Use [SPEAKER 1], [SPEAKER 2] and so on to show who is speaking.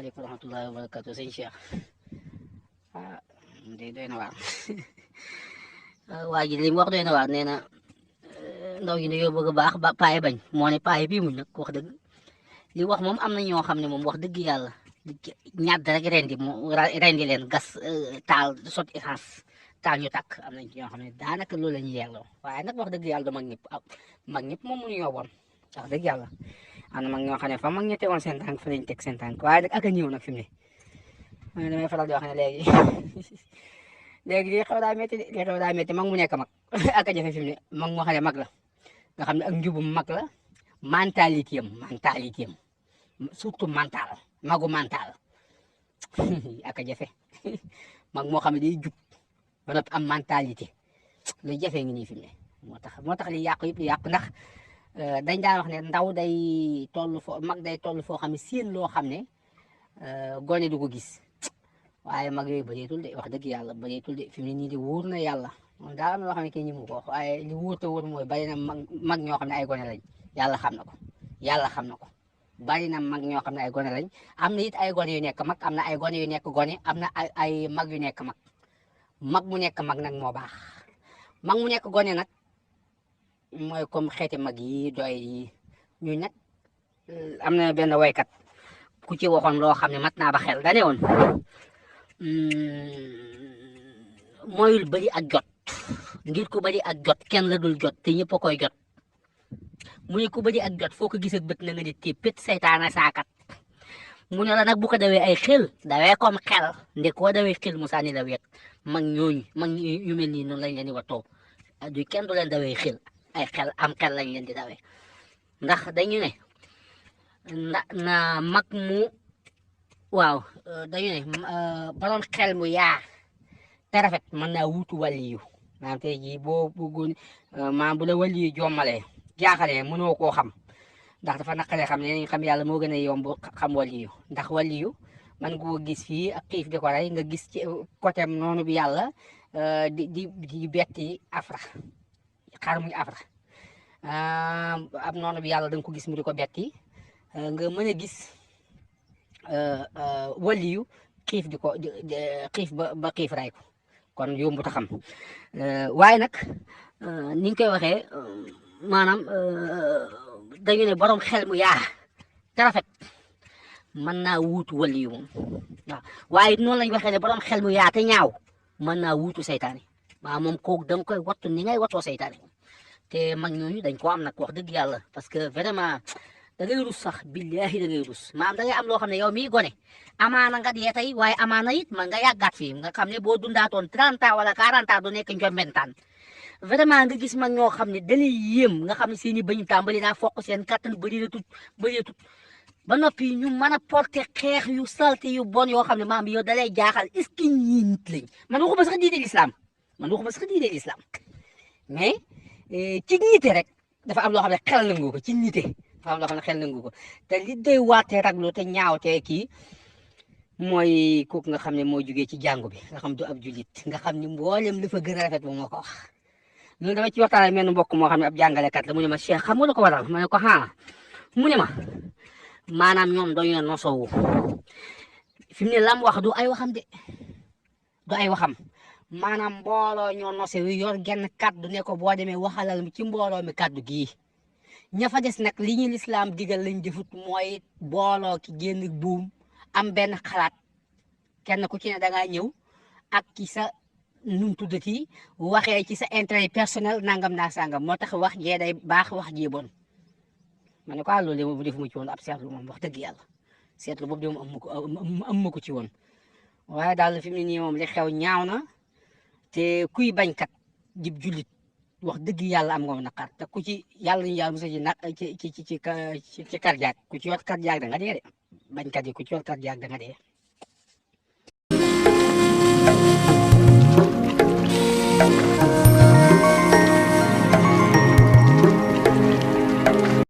[SPEAKER 1] asalaamaaleykum wa rahmatullahi wa barakatu sëñ Cheikh ah day doy na waar waa ji li mu wax doy na waar nee na ndaw yi dañoo bëgg a baax ba paay bañ moo ne paay bii muñ nag wax dëgg li wax moom am na ñoo xam ne moom wax dëgg yàlla ñàdd rek rendi leen gas taal sot essence taal ñu tàkk am nañ ci ñoo xam ne daanaka loolu la ñuy yelloo waaye nag wax dëgg yàlla du mag ñëpp moom mënuñoo woon wax dëgg yàlla am na mag ñoo xam ne fa mag ña tegoon seen tànk fa lañ teg seen tànk waaye nag ak a ñëw nag fi mu ne damay faral di wax ne léegi lii xew daa métti mag mu nekk mag ak a jafe fi mu ne mag moo xam ne mag la nga xam ne ak njubum mag la mentalité am surtout mental magu mental ak a jafe mag moo xam ne day jub ba noppi am mentalité lu jafe ngi nii fi mu ne moo tax li yàqu yëpp li yàqu ndax dañ daan wax ne ndaw day toll foo xam ne seen loo xam ne gone du ko gis waaye mag yooyu bëreetul de wax dëgg yàlla bëreetul de fi mu ne nii de wóor na yàlla moom daal am na loo xam ne kenn ñi mu ko wax waaye li wóor te wóor mooy bari na mag ñoo xam ne ay gone lañ yàlla xam na ko bari na mag ñoo xam ne ay gone lañ am na it ay gone yu nekk mag am na ay gone yu nekk gone am na ay mag yu nekk mag mu nekk mag nag moo baax mag mu nekk gone nag mooy comme xeeti mag yi doy yi ñu nag am na benn waykat ku ci waxoon loo xam ne mat naa ba xel da ne woon mooyul bëri ak jot ngir ku bëri ak jot kenn la dul jot te ñëpp a koy jot mu ne ku bëri ak jot foo ko gis ak bët na nga di téppét seytaana saakat mu ne la nag bu ko dawee ay xel dawee comme xel nde koo dawee xel mu sànni la wet mag ñu mel nii noonu lañ leen di watoo du kenn du leen dawee xel ay xel am xel lañ leen di dawee ndax dañu ne na mag mu waaw dañu ne borom xel mu yaa te rafet mën naa wuutu wàlliyu maanaam tey jii boo bëggoon maanaam bu la wàlliyu jommalee jaaxalee mënoo koo xam ndax dafa naqaree xam ne xam yàlla moo gën a yomb xam wàlliyu ndax wàlliyu man nga ko gis fii ak xiif di ko rey nga gis ci côté noonu bi yàlla di betti afra xar muy afra ab noonu bi yàlla da nga ko gis mu di ko betti nga mën a gis waliyu xiif di ko xiif ba xiif ray ko kon yombu ta xam waaye nag ni ñu koy waxee maanaam dañu ne borom xel mu yaa te rafet mën naa wuutu waliyu moom waaw waaye noonu lañ waxee ne borom xel mu yaa te ñaaw mën naa wuutu seytaane waaw moom kooku da nga koy wattu ni ngay wattoo seytaane te mag ñooñu dañ ko am nag wax dëgg yàlla parce que vraiment da ngay rus sax billahi da ngay rus maanaam da ngay am loo xam ne yow mii gone amaana nga dee tey waaye amaana it man nga yàggaat fii nga xam ne boo dundaatoon 30 ans wala 40 ans du nekk njombentaan vraiment nga gis mag ñoo xam ne dañuy yéem nga xam ne seen i bañ tàmbali naa fokk seen kattan bëri tut ba noppi ñu mën a porter xeex yu salte yu bon yoo xam ne maam yow dalay jaaxal est-ce que ñii nit lañ man waxuma sax diine l'islam mais ci nite rek dafa am loo xam ne xel nangu ko ci nite dafa am loo xam ne xel nangu ko te li doy waate raglu te ñaaw te kii mooy kooku nga xam ne moo jugee ci jàngu bi nga xam du ab julit nga xam ni mboolem li fa gën a rafet moom moo ko wax loolu dama ci waxtaan ak menn mbokk moo xam ne ab jàngalekat la mu ne ma Cheikh xam nga lu ko waral ma ne ko mu ne ma maanaam ñoom dañoo nosoowu fi mu ne lam wax du ay waxam de du ay waxam maanaam mbooloo ñoo nose wi yor genn kàddu ne ko boo demee waxalal ci mbooloo mi kàddu gii ña fa des nag li ñu lislaam digal lañ jëfut mooy booloo ki génn buum am benn xalaat kenn ku ci ne da ngaa ñëw ak ci sa num tuddati waxee ci sa intérêt personnel nangam naa sangam moo tax wax jee day baax wax jee bon ma ne ko loolu de moom defuma ci woon ab seetlu moom wax dëgg yàlla seetlu boobu de moom am ma ko ci woon waaye daal fi mu ne nii moom li xew ñaaw na te kuy bañkat jib jullit wax dëgg yàlla am nga naqar te ku ci yàlla ñu yàlla musa ci nag ci cardiaque ku ci yor cardiaque da nga dee de bañkat yi ku ci yor cardiaque da nga dee